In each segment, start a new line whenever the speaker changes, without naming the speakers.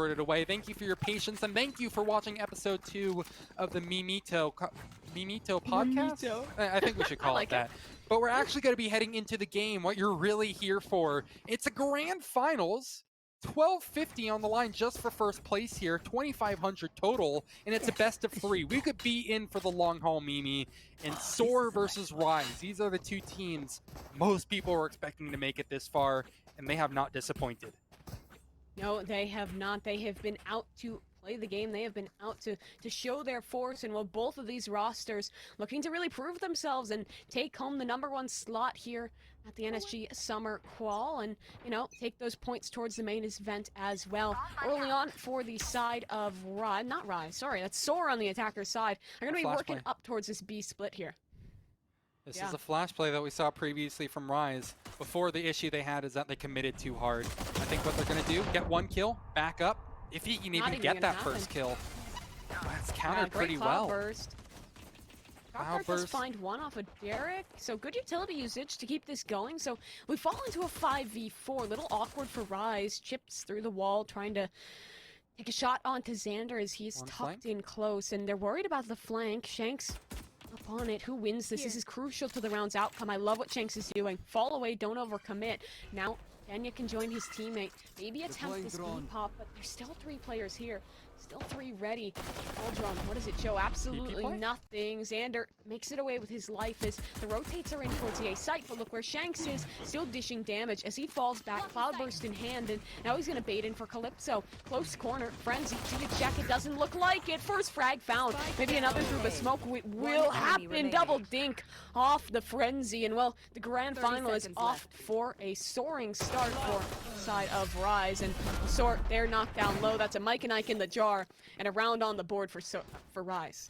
squirted away. Thank you for your patience, and thank you for watching episode 2 of the Mimito podcast.
Mimito.
I think we should call
like
it that. But we're actually going to be heading into the game, what you're really here for. It's a grand finals. 1250 on the line just for first place here, 2,500 total, and it's a best of 3. We could be in for the long haul, Mimi. And SoaR versus Rise. These are the two teams most people were expecting to make it this far, and they have not disappointed.
No, they have not. They have been out to play the game. They have been out to show their force, and while both of these rosters looking to really prove themselves and take home the #1 slot here at the NSG Summer Qual, and, you know, take those points towards the main event as well. Early on for the side of that's SoaR on the attacker's side. They're going to be working up towards this B split here.
This is a flash play that we saw previously from Rise. Before, the issue they had is that they committed too hard. I think what they're going to do, get one kill, back up. If he can even get that first kill. That's countered pretty well.
Burst. Does find one off of Derek, so good utility usage to keep this going. So we fall into a 5v4, a little awkward for Rise. Chips through the wall, trying to take a shot onto Xander as he's tucked in close, and they're worried about the flank. Shanks up on it. Who wins this? This is crucial to the round's outcome. I love what Shanks is doing. Fall away, don't overcommit. Now Kenya can join his teammate. Maybe attempt this pop, but there's still 3 players here. Still 3 ready. Aldron, what does it show? Absolutely nothing. Xander makes it away with his life as the rotates are in towards the A site, but look where Shanks is, still dishing damage as he falls back, Cloudburst in hand, and now he's going to bait in for Calypso. Close corner, Frenzy to the check, it doesn't look like it. First frag found. Maybe another through the smoke will happen. Double dink off the Frenzy, and well, the grand final is off for a soaring start for side of Rise, and SoaR, they're knocked down low. That's a Mike and Ike in the jar, and a round on the board for Rise.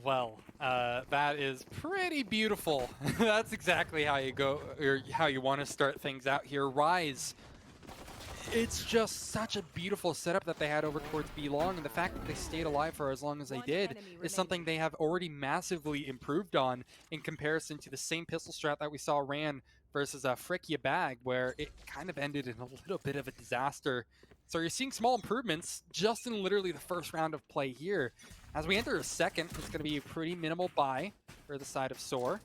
Well, that is pretty beautiful. That's exactly how you go, or how you want to start things out here. Rise, it's just such a beautiful setup that they had over towards B long, and the fact that they stayed alive for as long as they did is something they have already massively improved on in comparison to the same pistol strat that we saw ran versus a Frickia Bag, where it kind of ended in a little bit of a disaster. So you're seeing small improvements just in literally the first round of play here. As we enter a second, it's going to be a pretty minimal buy for the side of SoaR.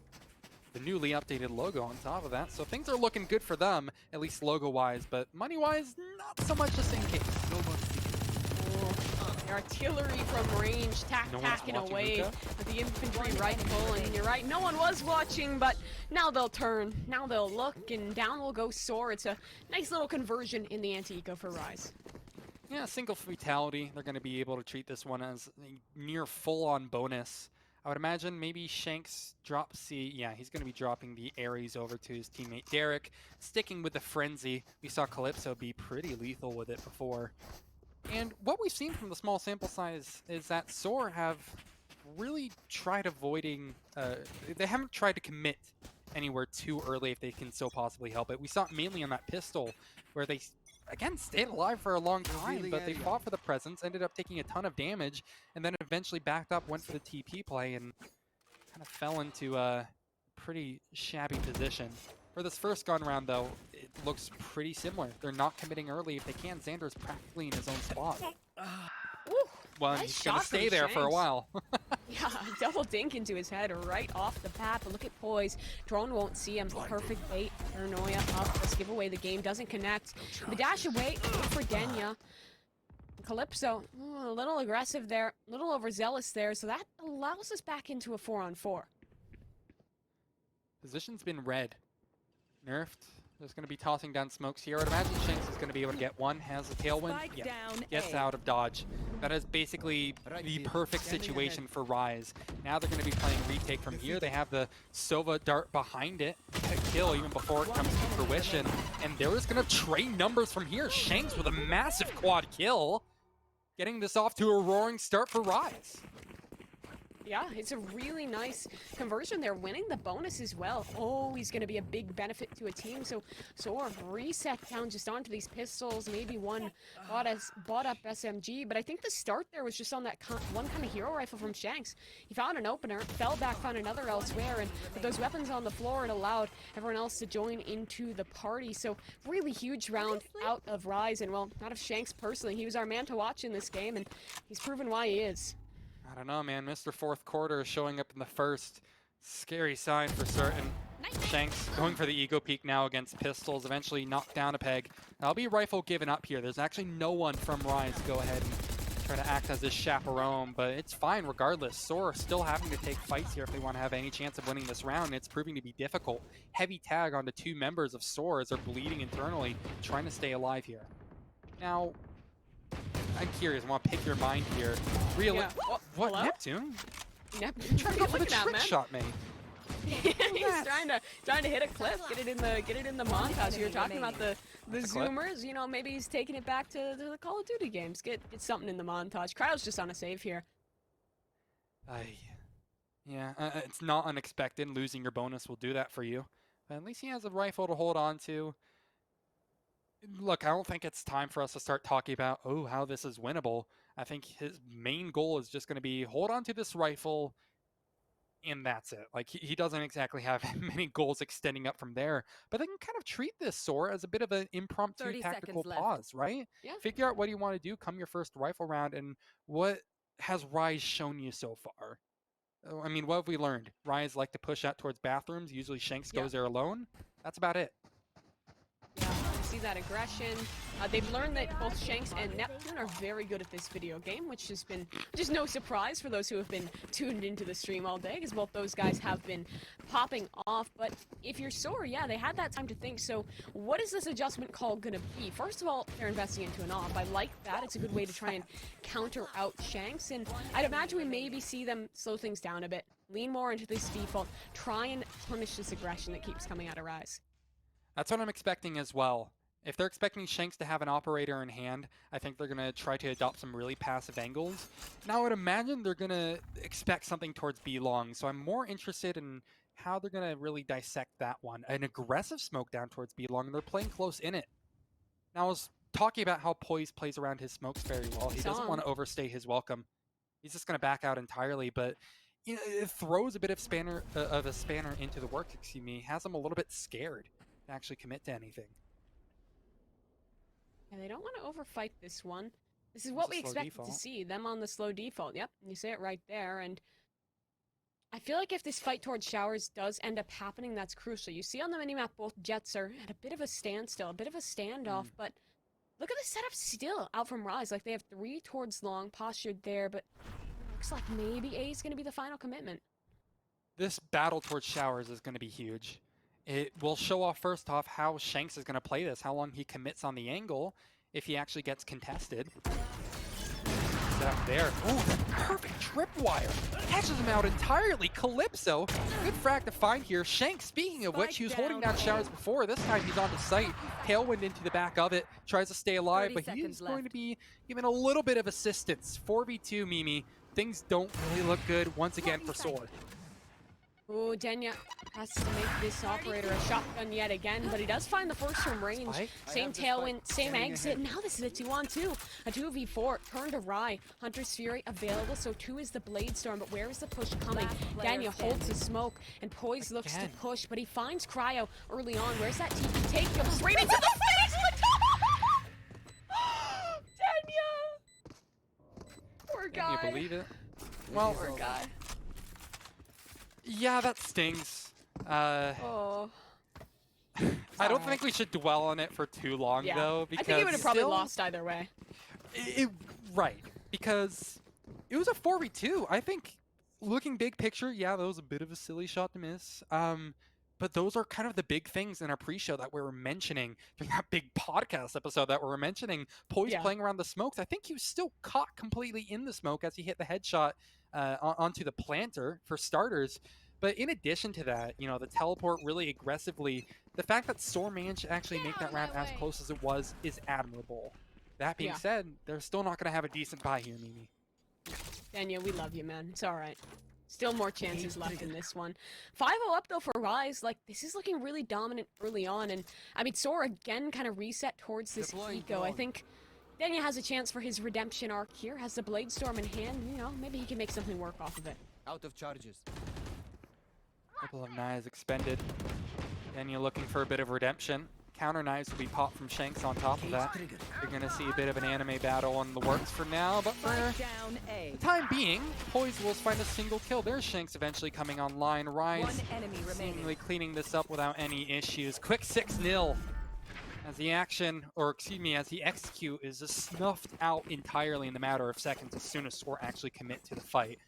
The newly updated logo on top of that. So things are looking good for them, at least logo-wise, but money-wise, not so much the same case.
The artillery from range, tacking away with the infantry rifle, and you're right, no one was watching, but now they'll turn, now they'll look, and down will go SoaR. It's a nice little conversion in the anti-eco for Rise.
Yeah, single fatality. They're going to be able to treat this one as a near full-on bonus. I would imagine maybe Shanks drops C. Yeah, he's going to be dropping the Ares over to his teammate Derek, sticking with the Frenzy. We saw Calypso be pretty lethal with it before. And what we've seen from the small sample size is that SoaR have really tried avoiding, they haven't tried to commit anywhere too early if they can so possibly help it. We saw it mainly on that pistol where they, again, stayed alive for a long time, but they fought for the presence, ended up taking a ton of damage, and then eventually backed up, went for the TP play, and kind of fell into a pretty shabby position. For this first gun round, though, it looks pretty similar. They're not committing early if they can. Xander's practically in his own spot. Well, nice, he's going to stay there for a while.
Yeah, double dink into his head right off the bat, but look at Poise. Drone won't see him. Perfect bait. Paranoia up. Let's give away the game. Doesn't connect. The dash away for Denya. Calypso, a little aggressive there, a little overzealous there, so that allows us back into a 4-on-4.
Position's been red. Nerfed. There's going to be tossing down smokes here. I would imagine Shanks is going to be able to get one. Has a tailwind. Yeah. Gets out of dodge. That is basically the perfect situation for Rise. Now they're going to be playing retake from here. They have the Sova dart behind it. A kill even before it comes to fruition. And they're just going to trade numbers from here. Shanks with a massive quad kill. Getting this off to a roaring start for Rise.
Yeah, it's a really nice conversion there, winning the bonus as well. Always going to be a big benefit to a team. So SoaR reset down just onto these pistols, maybe one bought up SMG, but I think the start there was just on that one kind of hero rifle from Shanks. He found an opener, fell back, found another elsewhere, and with those weapons on the floor, it allowed everyone else to join into the party. So really huge round out of Rise, and well, not of Shanks personally. He was our man to watch in this game, and he's proven why he is.
I don't know, man. Mr. Fourth Quarter is showing up in the first. Scary sign for certain. Shanks going for the ego peek now against pistols. Eventually knocked down a peg. That'll be rifle given up here. There's actually no one from Rise to go ahead and try to act as his chaperone, but it's fine regardless. SoaR still having to take fights here if they want to have any chance of winning this round. It's proving to be difficult. Heavy tag onto two members of SoaR as they're bleeding internally, trying to stay alive here. Now, I'm curious. I want to pick your mind here. Really?
Yeah. Oh,
what,
hello?
Neptune?
Neptune
Trying to go for the trick shot, mate.
He's trying to hit a clip, get it in the montage. You were talking about the zoomers, you know, maybe he's taking it back to the Call of Duty games. Get something in the montage. Cryo's just on a save here.
Yeah, it's not unexpected. Losing your bonus will do that for you. But at least he has a rifle to hold on to. Look, I don't think it's time for us to start talking about, oh, how this is winnable. I think his main goal is just going to be hold on to this rifle, and that's it. Like, he doesn't exactly have many goals extending up from there. But they can kind of treat this SoaR as a bit of an impromptu tactical pause, right?
Yeah.
Figure out what you want to do, come your first rifle round, and what has Rise shown you so far? I mean, what have we learned? Rise like to push out towards bathrooms. Usually Shanks goes there alone. That's about it.
Yeah, you see that aggression. They've learned that both Shanks and Neptune are very good at this video game, which has been just no surprise for those who have been tuned into the stream all day, because both those guys have been popping off. But if you're SoaR, yeah, they had that time to think. So what is this adjustment call going to be? First of all, they're investing into an AWP. I like that. It's a good way to try and counter out Shanks. And I'd imagine we maybe see them slow things down a bit, lean more into this default, try and punish this aggression that keeps coming out of Rise.
That's what I'm expecting as well. If they're expecting Shanks to have an operator in hand, I think they're going to try to adopt some really passive angles. Now, I would imagine they're going to expect something towards B long, so I'm more interested in how they're going to really dissect that one. An aggressive smoke down towards B long, and they're playing close in it. Now, I was talking about how Poise plays around his smokes very well. He doesn't want to overstay his welcome. He's just going to back out entirely, but you know, it throws a bit of a spanner into the works, excuse me. Has him a little bit scared to actually commit to anything.
Yeah, they don't want to overfight this one. This is what we expected to see, them on the slow default. Yep, you say it right there, and I feel like if this fight towards showers does end up happening, that's crucial. You see on the minimap both jets are at a bit of a standstill, a bit of a standoff, but look at the setup still out from Rise. Like, they have 3 towards long, postured there, but looks like maybe A is going to be the final commitment.
This battle towards showers is going to be huge. It will show off, first off, how Shanks is going to play this, how long he commits on the angle if he actually gets contested. Set up there. Oh, perfect tripwire. Catches him out entirely. Calypso, good frag to find here. Shanks, speaking of which, he was holding down showers before. This time he's on the site. Tailwind into the back of it. Tries to stay alive, but he's going to be given a little bit of assistance. 4v2, Mimi. Things don't really look good once again for SoaR.
Oh, Denya has to make this operator a shotgun yet again, but he does find the first from range. Same tailwind, same exit. Now this is a 2-on-2. A 2v4, turned awry. Hunter's Fury available, so 2 is the Blade Storm, but where is the push coming? Denya holds the smoke, and Poise looks to push, but he finds Cryo early on. Where's that TP take him? Straight into the face! Denya! Poor guy.
Can you believe it? Well,
poor guy.
Yeah, that stings.
Oh.
I don't think we should dwell on it for too long, though, because
I think he would have probably lost either way.
Right, because it was a 4v2. I think, looking big picture, yeah, that was a bit of a silly shot to miss. But those are kind of the big things in our pre-show that we were mentioning during that big podcast episode that we were mentioning. Poise playing around the smokes. I think he was still caught completely in the smoke as he hit the headshot onto the planter, for starters. But in addition to that, you know, the teleport really aggressively, the fact that SoaR managed to actually make that round as close as it was is admirable. That being said, they're still not going to have a decent buy here, Mimi.
Daniel, we love you, man. It's all right. Still more chances left in this one. 5-0 up though for Rise. Like, this is looking really dominant early on. And I mean, SoaR again kind of reset towards this eco. I think Denya has a chance for his redemption arc here. Has the Blade Storm in hand. You know, maybe he can make something work off of it.
Out of charges.
Couple of knives expended. Denya looking for a bit of redemption. Counter knives will be popped from Shanks on top of that. You're going to see a bit of an anime battle in the works for now, but for the time being, Poise will find a single kill. There's Shanks eventually coming online. Rise seemingly cleaning this up without any issues. Quick 6-0 as the action, or excuse me, as the execute is just snuffed out entirely in the matter of seconds as soon as SoaR actually commit to the fight.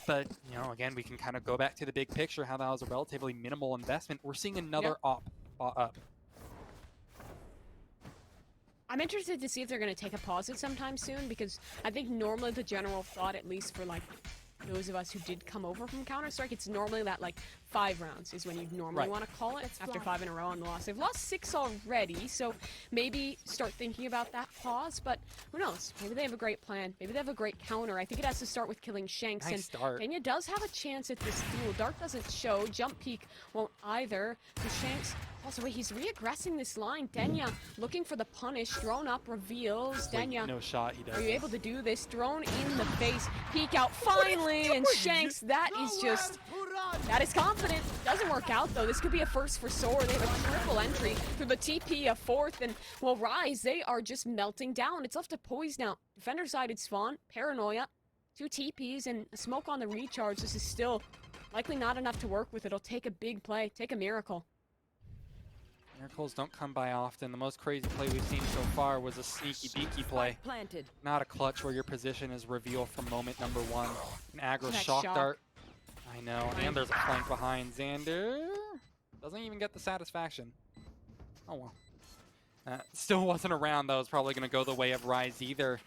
But, you know, again, we can kind of go back to the big picture, how that was a relatively minimal investment. We're seeing another op up.
I'm interested to see if they're going to take a pause at sometime soon, because I think normally the general thought, at least for like those of us who did come over from Counter-Strike, it's normally that like 5 rounds is when you normally want to call it after 5 in a row on the loss. They've lost 6 already, so maybe start thinking about that pause, but who knows? Maybe they have a great plan. Maybe they have a great counter. I think it has to start with killing Shanks,
Nice
and
start.
Denya does have a chance at this duel. Dark doesn't show. Jump peek won't either. So Shanks, also wait, he's re-aggressing this line. Denya looking for the punish. Drone up reveals.
Wait,
Denya,
no shot, he does.
are you able to do this? Drone in the face. Peek out finally, and Shanks, that is just... That is confident. Doesn't work out though. This could be a first for SoaR. They have a triple entry through the TP, a fourth, and well, Rise, they are just melting down. It's left to Poise now. Defender sided spawn, Paranoia, 2 TPs, and a smoke on the recharge. This is still likely not enough to work with. It'll take a big play, take a miracle.
Miracles don't come by often. The most crazy play we've seen so far was a sneaky beaky play. Not a clutch where your position is revealed from moment number 1. An aggro shock dart. I know, and there's a flank behind. Xander doesn't even get the satisfaction. Oh well. Still wasn't around. That was probably going to go the way of Rise either.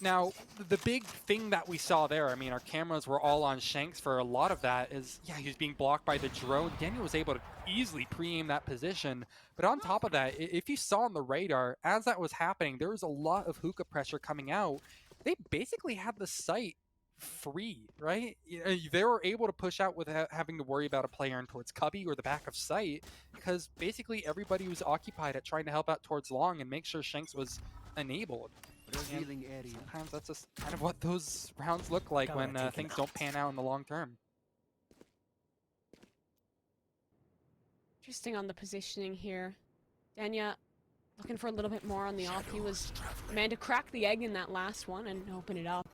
Now, the big thing that we saw there, I mean, our cameras were all on Shanks for a lot of that, is, yeah, he was being blocked by the drone. Daniel was able to easily pre-aim that position. But on top of that, if you saw on the radar, as that was happening, there was a lot of hookah pressure coming out. They basically had the site free, right? They were able to push out without having to worry about a player in towards cubby or the back of sight, because basically everybody was occupied at trying to help out towards long and make sure Shanks was enabled. And sometimes that's just kind of what those rounds look like when things don't pan out in the long term.
Interesting on the positioning here. Denya looking for a little bit more on the off. He was the man to crack the egg in that last one and open it up.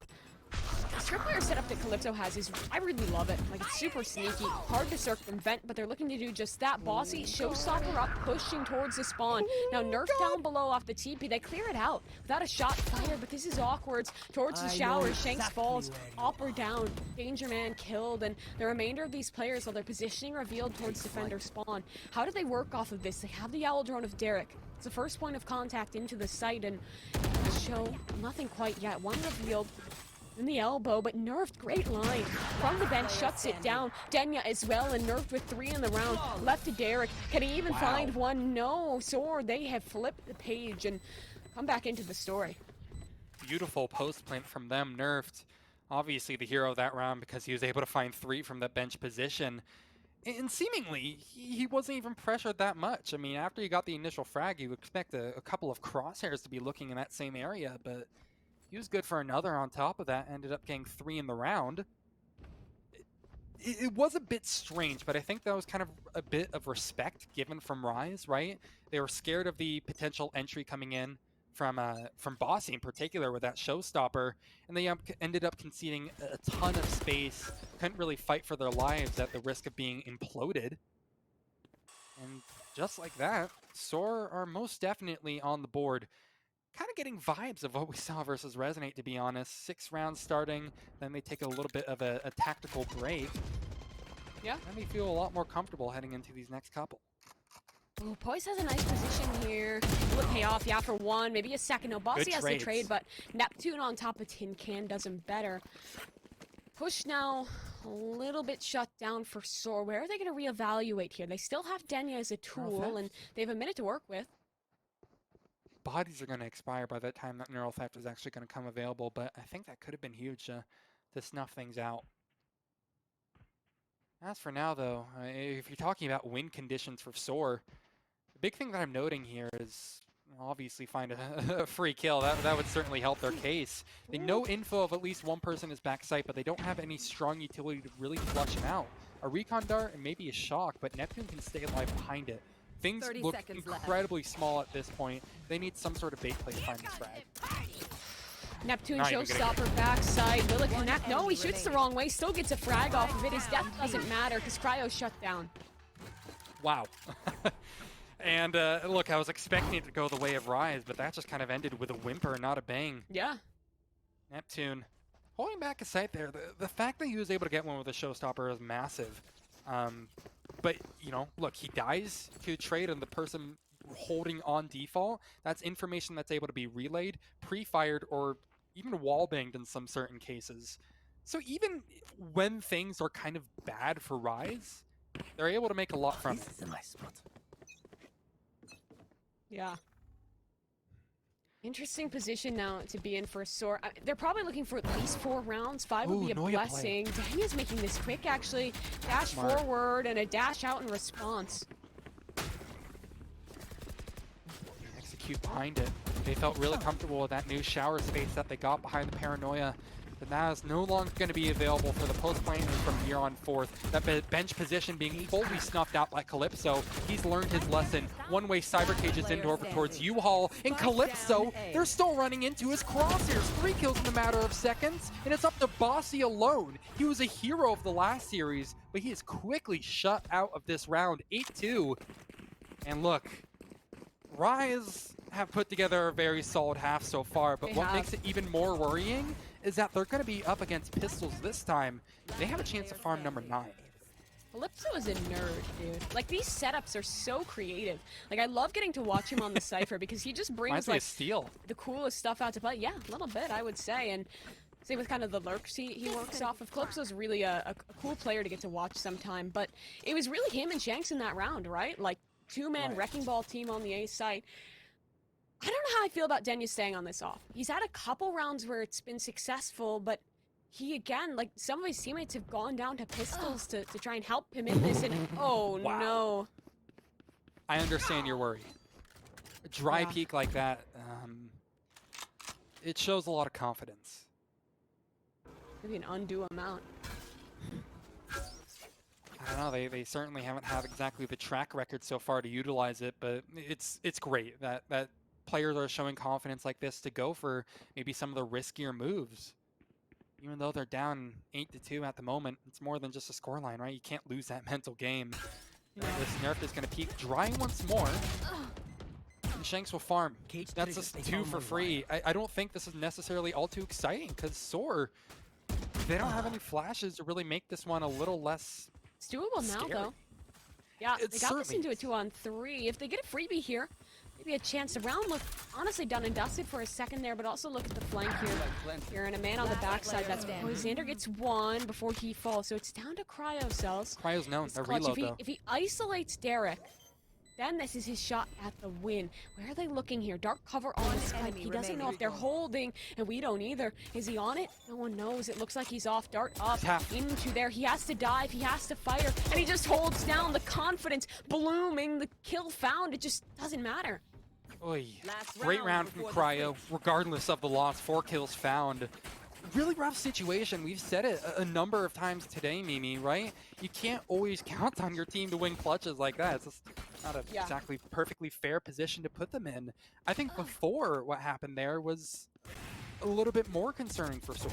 The tripwire setup that Calypso has is, I really love it. Like, it's super sneaky, hard to circumvent, but they're looking to do just that. Bossy, showstopper up, pushing towards the spawn. Now, Nerf down below off the TP. They clear it out without a shot fired, but this is awkward. Towards the shower, Shanks falls, Opper down, Danger Man killed, and the remainder of these players, while their positioning revealed towards defender spawn. How do they work off of this? They have the owl drone of Derek. It's the first point of contact into the site, and show nothing quite yet. One revealed in the elbow, but Nerfed, great line. From the bench, shuts it down. Denya as well, and Nerfed with 3 in the round. Left to Derek. Can he even find one? No. SoaR, they have flipped the page and come back into the story.
Beautiful post plant from them. Nerfed, obviously the hero of that round because he was able to find 3 from the bench position. And seemingly, he wasn't even pressured that much. I mean, after he got the initial frag, you would expect a couple of crosshairs to be looking in that same area, but he was good for another on top of that, ended up getting 3 in the round. It was a bit strange, but I think that was kind of a bit of respect given from Rise, right? They were scared of the potential entry coming in from Bossy in particular with that showstopper, and they ended up conceding a ton of space, couldn't really fight for their lives at the risk of being imploded. And just like that, SoaR are most definitely on the board. Kind of getting vibes of what we saw versus Resonate, to be honest. 6 rounds starting, then they take a little bit of a tactical break.
Yeah.
Then they feel a lot more comfortable heading into these next couple.
Oh, Poise has a nice position here. Will it pay off? Yeah, for 1, maybe a second. No, Bossy has the trade, but Neptune on top of Tin Can does him better. Push now, a little bit shut down for SoaR. Where are they going to reevaluate here? They still have Denya as a tool, and they have a minute to work with.
Bodies are going to expire by the time that Neural Theft is actually going to come available, but I think that could have been huge to snuff things out. As for now, though, if you're talking about win conditions for SoaR, the big thing that I'm noting here is obviously find a free kill. That would certainly help their case. They know info of at least one person is backside, but they don't have any strong utility to really flush him out. A recon dart and maybe a shock, but Neptune can stay alive behind it. Things look incredibly small at this point. They need some sort of bait play to find this frag.
Neptune showstopper backside. Will it connect? No, he shoots the wrong way. Still gets a frag off of it. His death doesn't matter because Cryo's shut down.
Wow. And look, I was expecting it to go the way of Rise, but that just kind of ended with a whimper, not a bang.
Yeah.
Neptune holding back a sight there. The fact that he was able to get one with a showstopper is massive. But, you know, look, he dies to trade and the person holding on default, that's information that's able to be relayed, pre-fired, or even wall-banged in some certain cases. So even when things are kind of bad for Rise, they're able to make a lot from it.
This is a nice spot.
Yeah. Interesting position now to be in for SoaR. They're probably looking for at least 4 rounds. 5 would be a blessing. Danya's making this quick, actually. Dash forward and a dash out in response.
Execute behind it. They felt really comfortable with that new shower space that they got behind the Paranoia. But that is no longer going to be available for the post plant from here on forth. That bench position being fully snuffed out by Calypso. He's learned his lesson. One-way cyber cages into over towards U-Haul. And Calypso, they're still running into his crosshairs. 3 kills in a matter of seconds. And it's up to Bossy alone. He was a hero of the last series, but he is quickly shut out of this round. 8-2. And look, Rise have put together a very solid half so far, but what makes it even more worrying is that they're going to be up against pistols this time. They have a chance to farm number 9.
Calypso is a nerd, dude. Like, these setups are so creative. Like, I love getting to watch him on the Cypher because he just brings, like, the coolest stuff out to play. Yeah, a little bit, I would say. And same with kind of the lurks he works off of. Calypso's really a cool player to get to watch sometime. But it was really him and Shanks in that round, right? Like, 2-man wrecking ball team on the A site. I don't know how I feel about Denya staying on this off. He's had a couple rounds where it's been successful, but he, again, like, some of his teammates have gone down to pistols to try and help him in this, and oh no.
I understand your worry. A dry peak like that, it shows a lot of confidence.
Maybe an undue amount.
I don't know, they certainly haven't had exactly the track record so far to utilize it, but it's great that players are showing confidence like this to go for maybe some of the riskier moves. Even though they're down 8-2 at the moment, it's more than just a scoreline, right? You can't lose that mental game. No. This nerf is going to peak dry once more. And Shanks will farm. That's just 2 for free. I don't think this is necessarily all too exciting because SoaR, they don't have any flashes to really make this one a little less
It's doable now, though. Yeah, they got this into a 2-on-3. If they get a freebie here, maybe a chance. The round looked honestly done and dusted for a second there, but also look at the flank here. And a man on the backside. That's Xander gets 1 before he falls. So it's down to Cryo cells.
Cryo's known. They're reload, though.
If he isolates Derek, then this is his shot at the win. Where are they looking here? Dark cover on Spike. He doesn't know if they're holding, and we don't either. Is he on it? No one knows. It looks like he's off. Dart up into there. He has to dive. He has to fire. And he just holds down. The confidence blooming. The kill found. It just doesn't matter.
Oy. Great round from Cryo, regardless of the loss. 4 kills found. Really rough situation. We've said it a number of times today, Mimi, right? You can't always count on your team to win clutches like that. It's just not a exactly perfectly fair position to put them in. I think before what happened there was a little bit more concerning for SoaR.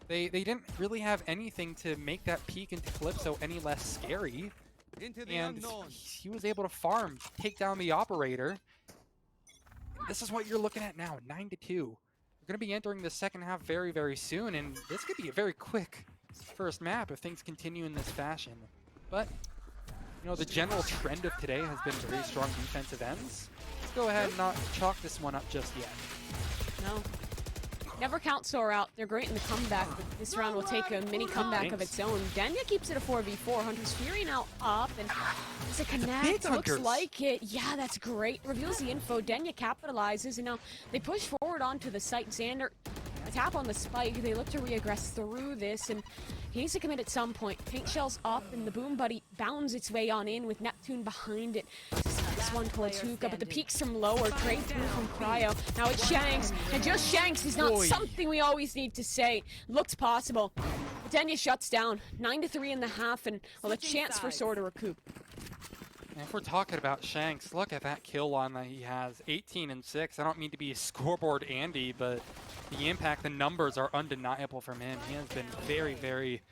They didn't really have anything to make that peek into Calypso any less scary. And he was able to farm, take down the operator. This is what you're looking at now, 9-2. We're going to be entering the second half very, very soon, and this could be a very quick first map if things continue in this fashion. But, you know, the general trend of today has been very strong defensive ends. Let's go ahead and not chalk this one up just yet.
No. Never count SoaR out. They're great in the comeback, but this round will take a mini comeback of its own. Denya keeps it a 4v4. Hunter's Fury now up, and does it connect? Looks like it. Yeah, that's great. Reveals the info. Denya capitalizes, and now they push forward onto the site. Xander A tap on the spike. They look to reaggress through this, and he needs to commit at some point. Paint shell's up, and the Boom Buddy bounds its way on in with Neptune behind it. This one towards Hookah, but the peaks from lower, great through from Cryo. Now it's Shanks, and just Shanks is not something we always need to say. Looks possible. Denya shuts down. 9-3 in the half, and well, a chance for SoaR to recoup.
And if we're talking about Shanks, look at that kill line that he has. 18 and 6. I don't mean to be a scoreboard Andy, but the impact, the numbers are undeniable from him. He has been very, very,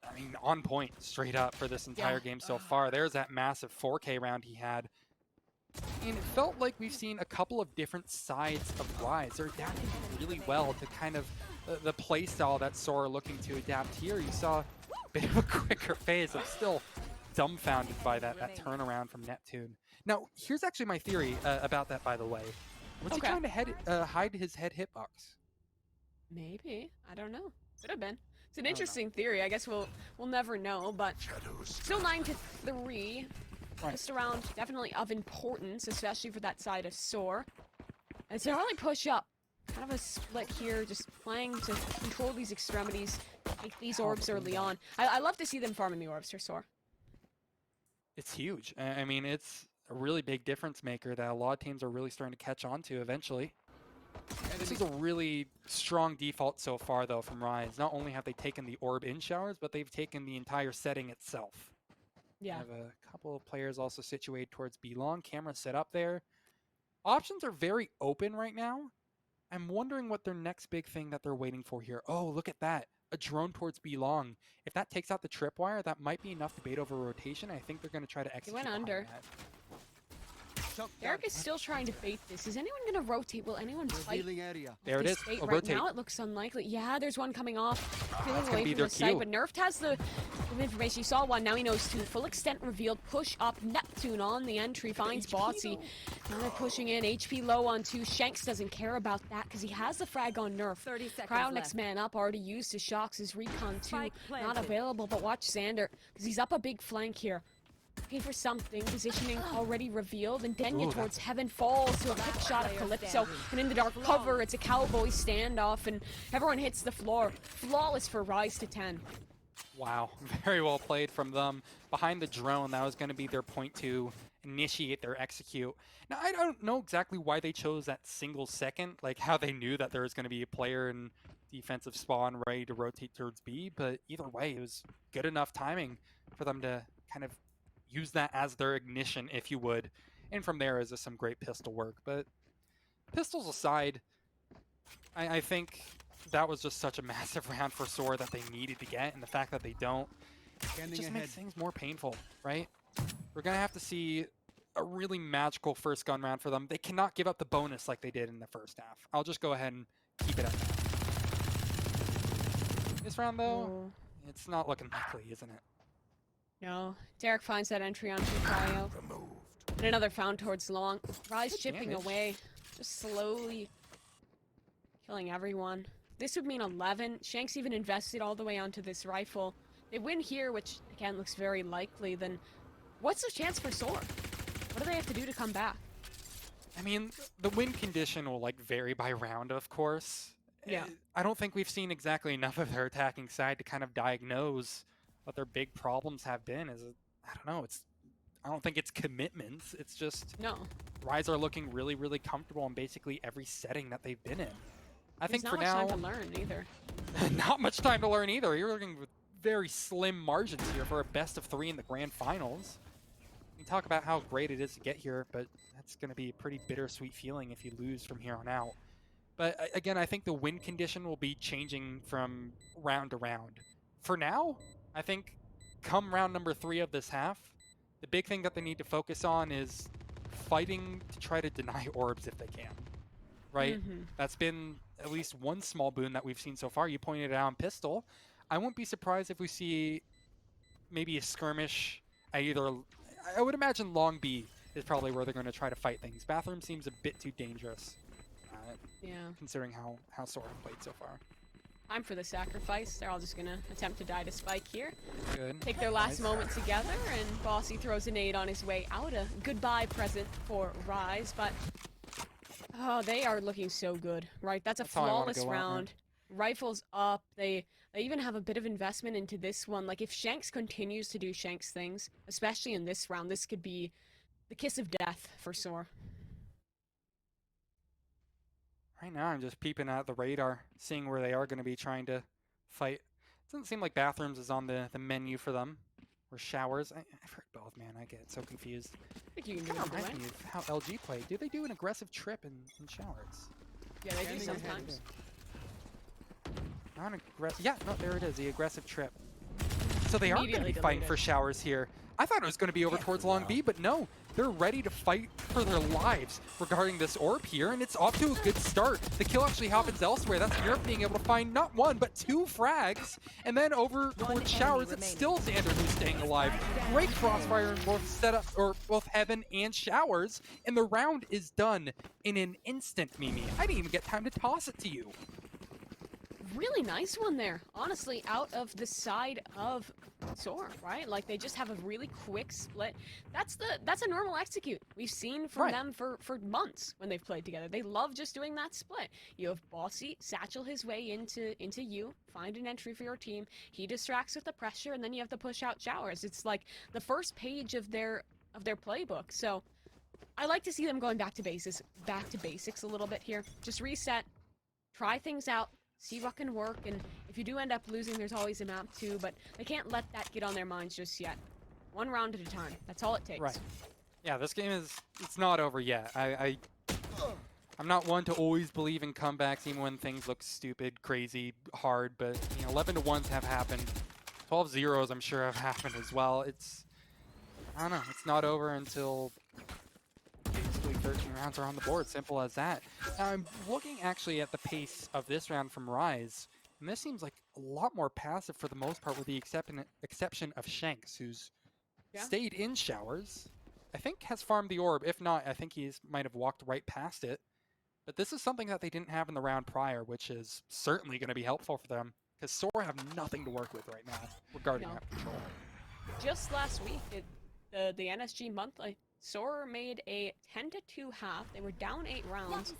I mean, on point straight up for this entire game so far. There's that massive 4K round he had. And it felt like we've seen a couple of different sides of Rise. They're adapting really well to kind of the play style that SoaR are looking to adapt here. You saw a bit of a quicker phase. I'm still dumbfounded by that turnaround from Neptune. Now, here's actually my theory about that, by the way. Was he trying to hide his head hitbox?
Maybe. I don't know. Could have been. It's an interesting theory. I guess we'll never know, but still 9-3. Just around, definitely of importance, especially for that side of SoaR. And it's an early push up. Kind of a split here, just playing to control these extremities, take these orbs early on. I love to see them farming the orbs for SoaR.
It's huge. I mean, it's a really big difference maker that a lot of teams are really starting to catch on to eventually. This is a really strong default so far, though, from Rise. Not only have they taken the orb in showers, but they've taken the entire setting itself.
Yeah.
I have a couple of players also situated towards B-Long. Camera set up there. Options are very open right now. I'm wondering what their next big thing that they're waiting for here. Oh, look at that. A drone towards B-Long. If that takes out the tripwire, that might be enough to bait over rotation. I think they're going to try to execute.
He went under.
That.
Derek is still trying to bait this. Is anyone going to rotate? Will anyone fight?
There it is.
Right
rotate.
now it looks unlikely. Yeah, there's one coming off. Feeling
That's
away
be
from the site,
cue.
but Nerfed has the information. He saw one, now he knows two. Full extent revealed. Push up. Neptune on the entry. Finds Bossy. Now they're pushing in. HP low on two. Shanks doesn't care about that because he has the frag on Nerf.
30 seconds
Cryo
left.
next man up. Already used his shocks. His recon 2
Spike
not
planted.
available, but watch Xander because he's up a big flank here. Looking for something, positioning already revealed, and Denya towards Heaven falls to a quick shot of Calypso, and in the dark cover, it's a cowboy standoff, and everyone hits the floor. Flawless for Rise to 10.
Wow, very well played from them. Behind the drone, that was going to be their point to initiate their execute. Now, I don't know exactly why they chose that single second, like how they knew that there was going to be a player in defensive spawn ready to rotate towards B, but either way, it was good enough timing for them to kind of use that as their ignition, if you would. And from there is just some great pistol work. But pistols aside, I think that was just such a massive round for SoaR that they needed to get, and the fact that they don't, it just makes things more painful, right? We're going to have to see a really magical first gun round for them. They cannot give up the bonus like they did in the first half. I'll just go ahead and keep it at that. This round, though, it's not looking likely, isn't it?
No. Derek finds that entry onto Cryo. And another found towards Long. Rise chipping away. Just slowly killing everyone. This would mean 11. Shanks even invested all the way onto this rifle. They win here, which, again, looks very likely. Then what's the chance for SoaR? What do they have to do to come back?
I mean, the win condition will, like, vary by round, of course.
Yeah.
I don't think we've seen exactly enough of their attacking side to kind of diagnose what their big problems have been. I don't know, I don't think it's commitments. It's just Rise are looking really, really comfortable in basically every setting that they've been in. I think for now,
not much time to learn either.
not much time to learn either. You're looking with very slim margins here for a best of 3 in the grand finals. We can talk about how great it is to get here, but that's going to be a pretty bittersweet feeling if you lose from here on out. But again, I think the win condition will be changing from round to round. For now, I think come round number 3 of this half, the big thing that they need to focus on is fighting to try to deny orbs if they can, right? That's been at least one small boon that we've seen so far. You pointed it out on Pistol. I won't be surprised if we see maybe a skirmish at either, I would imagine Long B is probably where they're going to try to fight things. Bathroom seems a bit too dangerous, considering how SoaR have played so far.
Time for the sacrifice. They're all just gonna attempt to die to Spike here.
Good.
Take their last moment together, and Bossy throws a nade on his way out. A goodbye present for Rise, but Oh, they are looking so good, right? That's a
That's how I want to
flawless
go out, man.
round. Rifles up. They even have a bit of investment into this one. Like if Shanks continues to do Shanks things, especially in this round, this could be the kiss of death for SoaR.
Right now, I'm just peeping at the radar, seeing where they are going to be trying to fight. It doesn't seem like bathrooms is on the menu for them, or showers. I've heard both, man. I get so confused.
I think you can do
Kind
it
of
either
reminds
way.
me of how LG played. Do they do an aggressive trip in showers?
Yeah, they do
Standing ahead.
sometimes.
Not aggressive. Yeah, no, there it is. The aggressive trip. So they are going to
Immediately
be fighting
deleted.
for showers here. I thought it was going to be over towards Long B, but no. They're ready to fight for their lives regarding this orb here, and it's off to a good start. The kill actually happens elsewhere. That's Europe being able to find not one, but 2 frags. And then over towards showers, it's still Xander who's staying alive. Great crossfire in both setup, or both heaven and showers, and the round is done in an instant, Mimi. I didn't even get time to toss it to you.
Really nice one there. Honestly, out of the side of SoaR, right? Like they just have a really quick split. That's a normal execute. We've seen from
Right.
them for months when they've played together. They love just doing that split. You have Bossy satchel his way into you, find an entry for your team. He distracts with the pressure, and then you have to push out showers. It's like the first page of their playbook. So I like to see them going back to basics a little bit here. Just reset, try things out, see what can work, and if you do end up losing, there's always a map too, but they can't let that get on their minds just yet. One round at a time. That's all it takes.
Right. Yeah, this game it's not over yet. I'm not one to always believe in comebacks, even when things look stupid, crazy, hard, but 11 to 1s have happened. 12 zeros I'm sure have happened as well. I don't know, it's not over until basically 13 rounds are on the board. Simple as that. Now, I'm looking actually at the pace of this round from Rise, and this seems like a lot more passive for the most part, with the exception of Shanks, who's stayed in showers. I think has farmed the orb. If not, I think he might have walked right past it. But this is something that they didn't have in the round prior, which is certainly going to be helpful for them, because SoaR have nothing to work with right now regarding
No.
map control.
Just last week, the NSG monthly, SoaR made a 10-2 half. They were down 8 rounds.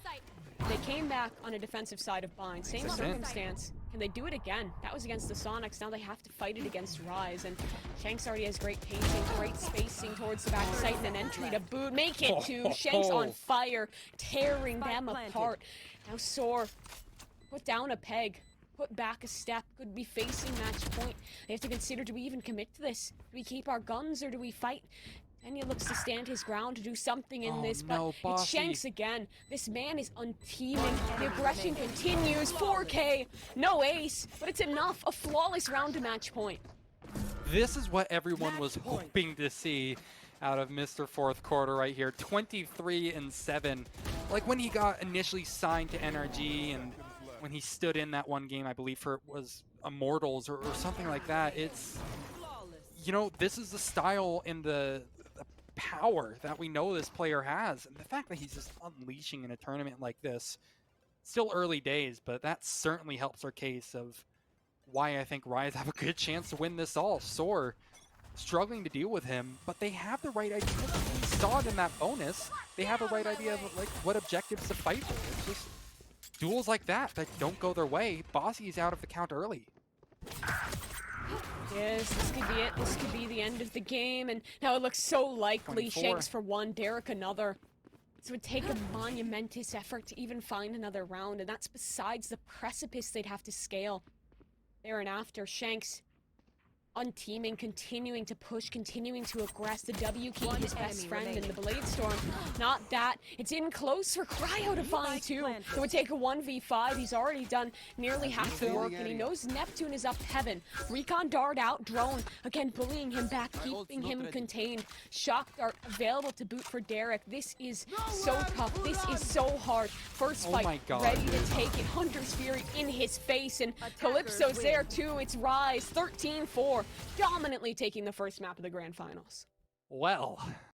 They came back on a defensive side of bind. Same
Makes sense.
circumstance. Can they do it again? That was against the Sonics. Now they have to fight it against Rise. And Shanks already has great pacing, great spacing towards the back site, and an entry to boot. Make it two. Shanks on fire, tearing them apart. Now SoaR put down a peg. Put back a step, could be facing match point. They have to consider, do we even commit to this? Do we keep our guns or do we fight? Enya looks to stand his ground to do something in this, but
no,
it's
Bossy.
Shanks again. This man is unteaming. The aggression continues. 4K, no ace, but it's enough. A flawless round to match point.
This is what everyone was hoping to see out of Mr. Fourth Quarter right here. 23-7. Like when he got initially signed to NRG and when he stood in that one game, I believe for was Immortals or something like that. It's, this is the style and the power that we know this player has. And the fact that he's just unleashing in a tournament like this, still early days, but that certainly helps our case of why I think Rise have a good chance to win this all. SoaR struggling to deal with him, but they have the right idea. We saw it in that bonus. They have a right idea of like what objectives to fight for. It's just duels like that don't go their way. Bossy's out of the count early.
Yes, this could be it. This could be the end of the game, and now it looks so likely.
24.
Shanks for one, Derek another. So it would take a monumentous effort to even find another round, and that's besides the precipice they'd have to scale. There and after, Shanks unteaming, continuing to push, continuing to aggress. The W key, his best friend in the Blade Storm. Not that. It's in close for Cryo to find too. It would take a 1v5. He's already done nearly half the work, and he knows Neptune is up heaven. Recon dart out, drone. Again, bullying him back, keeping him contained. Shock dart available to boot for Derek. This is so tough. This is so hard. First fight,
my God.
ready to take it. Hunter's Fury in his face, and Calypso's there too. It's Rise, 13-4. Dominantly taking the first map of the Grand Finals.
Well,